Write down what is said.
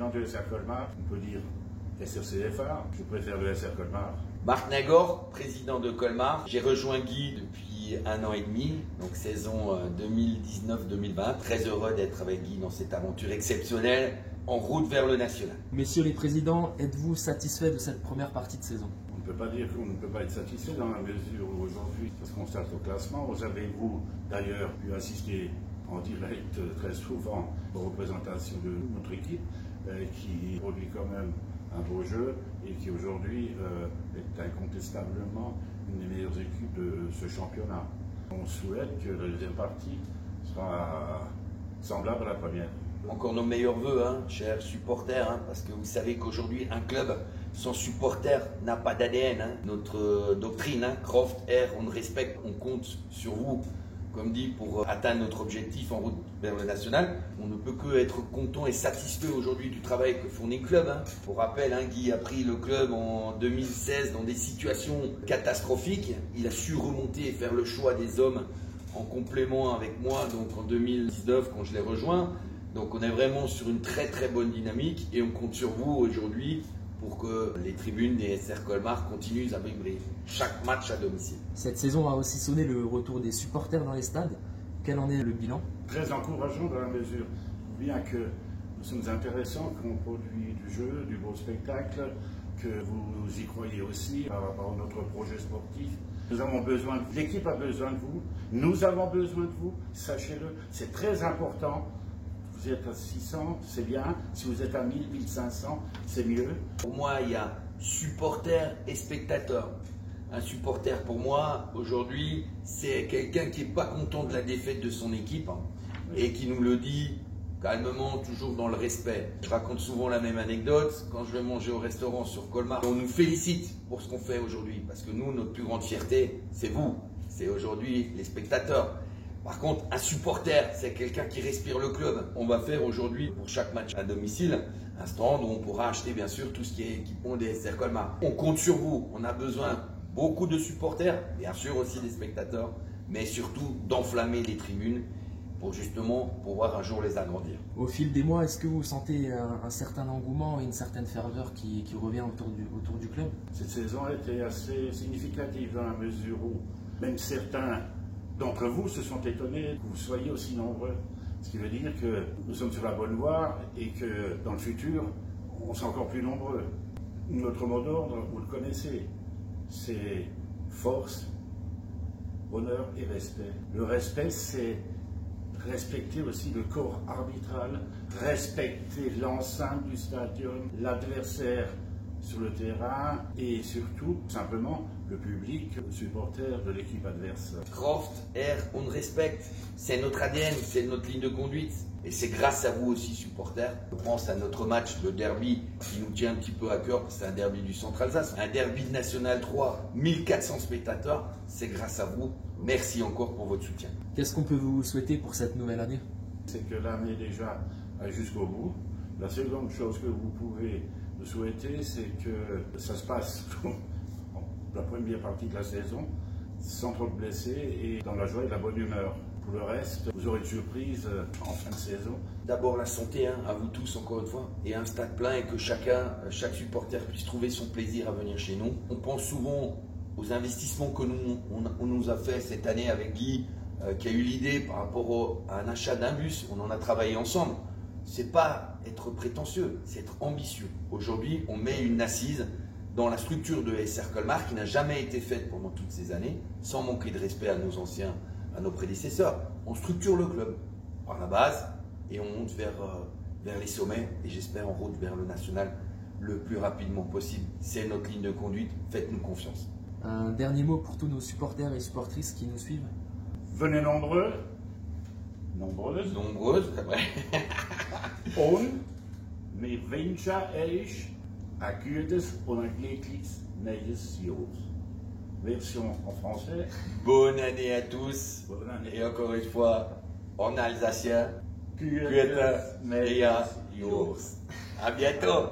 président du SR Colmar, on peut dire SRCFA, je préfère le SR Colmar. Marc Nagor, président de Colmar. J'ai rejoint Guy depuis 1 an et demi, donc saison 2019-2020. Très heureux d'être avec Guy dans cette aventure exceptionnelle en route vers le national. Messieurs les présidents, êtes-vous satisfaits de cette première partie de saison? On ne peut pas dire qu'on ne peut pas être satisfait dans la mesure où aujourd'hui, ça se constate au classement. Vous avez, vous, d'ailleurs, pu assister en direct très souvent aux représentations de notre équipe qui produit quand même un beau jeu et qui aujourd'hui est incontestablement une des meilleures équipes de ce championnat. On souhaite que la deuxième partie sera semblable à la première. Encore nos meilleurs voeux, chers supporters, parce que vous savez qu'aujourd'hui, un club sans supporters n'a pas d'ADN. Notre doctrine, Croft, Air, on respecte, on compte sur vous, comme dit, pour atteindre notre objectif en route vers le national. On ne peut que être content et satisfait aujourd'hui du travail que fournit le club. Pour rappel, Guy a pris le club en 2016 dans des situations catastrophiques. Il a su remonter et faire le choix des hommes en complément avec moi, donc en 2019 quand je l'ai rejoint. Donc on est vraiment sur une très très bonne dynamique et on compte sur vous aujourd'hui pour que les tribunes des SR Colmar continuent à vibrer chaque match à domicile. Cette saison a aussi sonné le retour des supporters dans les stades. Quel en est le bilan? Très encourageant dans la mesure, bien que nous sommes intéressants, qu'on produit du jeu, du beau spectacle, que vous y croyez aussi par rapport à notre projet sportif. Nous avons besoin, l'équipe a besoin de vous, nous avons besoin de vous, sachez-le, c'est très important. Vous êtes à 600, c'est bien. Si vous êtes à 1000, 1500, c'est mieux. Pour moi, il y a supporters et spectateurs. Un supporter, pour moi, aujourd'hui, c'est quelqu'un qui n'est pas content de la défaite de son équipe et qui nous le dit calmement, toujours dans le respect. Je raconte souvent la même anecdote. Quand je vais manger au restaurant sur Colmar, on nous félicite pour ce qu'on fait aujourd'hui. Parce que nous, notre plus grande fierté, c'est vous. C'est aujourd'hui les spectateurs. Par contre, un supporter, c'est quelqu'un qui respire le club. On va faire aujourd'hui, pour chaque match à domicile, un stand où on pourra acheter bien sûr tout ce qui est équipement des SR Colmar. On compte sur vous. On a besoin beaucoup de supporters, bien sûr aussi des spectateurs, mais surtout d'enflammer les tribunes pour justement pouvoir un jour les agrandir. Au fil des mois, est-ce que vous sentez un certain engouement et une certaine ferveur qui revient autour du club? Cette saison a été assez significative dans la mesure où même certains d'entre vous se sont étonnés que vous soyez aussi nombreux. Ce qui veut dire que nous sommes sur la bonne voie et que dans le futur, on sera encore plus nombreux. Notre mot d'ordre, vous le connaissez, c'est force, honneur et respect. Le respect, c'est respecter aussi le corps arbitral, respecter l'enceinte du stadium, l'adversaire sur le terrain et surtout, simplement, le public, le supporter de l'équipe adverse. Croft, Air, on respecte. C'est notre ADN, c'est notre ligne de conduite. Et c'est grâce à vous aussi, supporters. Je pense à notre match, le derby, qui nous tient un petit peu à cœur, c'est un derby du Centre-Alsace. Un derby de National 3, 1400 spectateurs, c'est grâce à vous. Merci encore pour votre soutien. Qu'est-ce qu'on peut vous souhaiter pour cette nouvelle année? C'est que l'année déjà aille jusqu'au bout. La seconde chose que vous pouvez souhaiter, c'est que ça se passe la première partie de la saison sans trop de blessés et dans la joie et la bonne humeur. Pour le reste, vous aurez une surprise en fin de saison. D'abord la santé, à vous tous encore une fois, et un stade plein et que chaque supporter puisse trouver son plaisir à venir chez nous. On pense souvent aux investissements que on nous a fait cette année avec Guy, qui a eu l'idée par rapport à un achat d'un bus. On en a travaillé ensemble. C'est pas être prétentieux, c'est être ambitieux. Aujourd'hui, on met une assise dans la structure de SR Colmar qui n'a jamais été faite pendant toutes ces années, sans manquer de respect à nos anciens, à nos prédécesseurs. On structure le club par la base et on monte vers les sommets et j'espère en route vers le national le plus rapidement possible. C'est notre ligne de conduite, faites-nous confiance. Un dernier mot pour tous nos supporters et supportrices qui nous suivent. Venez nombreux, nombreuses, c'est vrai. und wir wünschen euch un gutes und ein glückliches neues Jahr. Version en français. Bonne année à tous. Bonne année. Et encore une fois, en alsacien. Gutes Gutes neues Jahr. À bientôt.